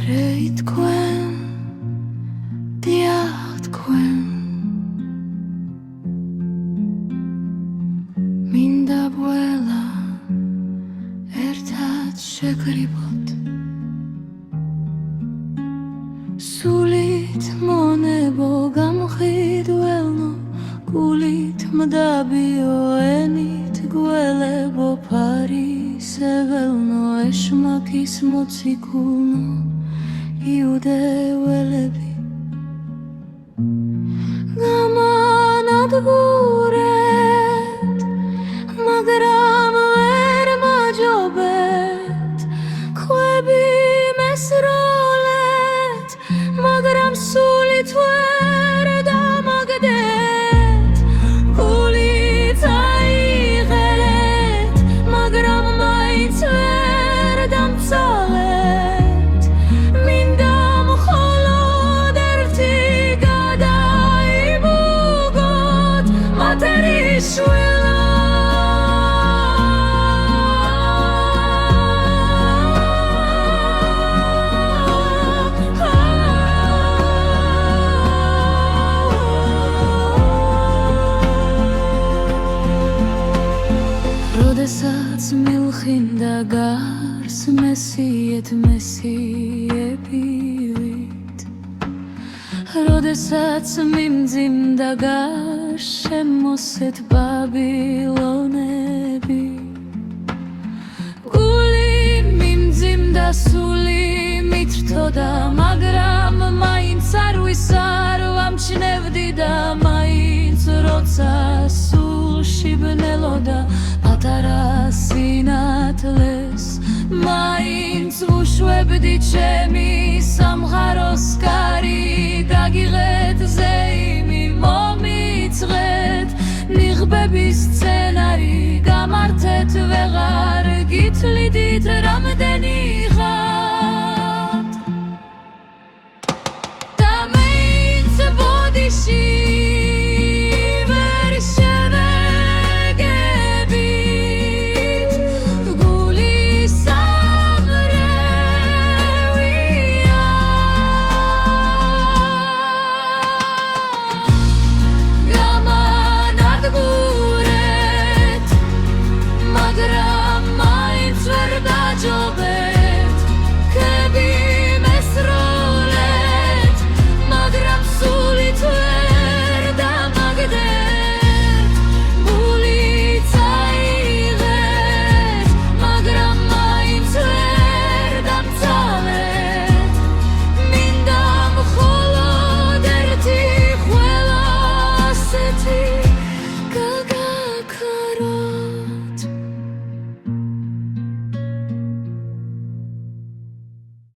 შეითქვენ დიახ თქვენ მინდა ბველა ერთად შეგრიბოთ სულით მონებო გამხიდველნო გულით მდაბიო ენით გველებო ფარისეველნო ეშმაკის მოციქულნო იუდეველები გამანადგურეთ მაგრამ ვერ მაჯობეთ ხვები მესროლეთ მაგრამ სულით ვერ დამაგდეთ გულით აიღერეთ მაგრამ მაინც ვერ დამცალეთ მინდა მხოლოდ ერთი გადაიბუგოთ მატერიში როდესაც მილხინდა გარს მესიეთ მესიებივით როდესაც მიმძიმდა გარს შემოსეთ ბაბილონები გული მიმძიმდა სული მითრთოდა მაგრამ მაინც არ ვისარ ვამჩნევდი და მაინც როცა სულში ბნელოდა პატარა სინათლეს მაინც ვუშვებდი ჩემი სამყაროს კარი დაგიღეთ ზეიმი მომიწყეთ ნიღბების სცენარი გამართეთ ვეღარ გითვლიდით რამე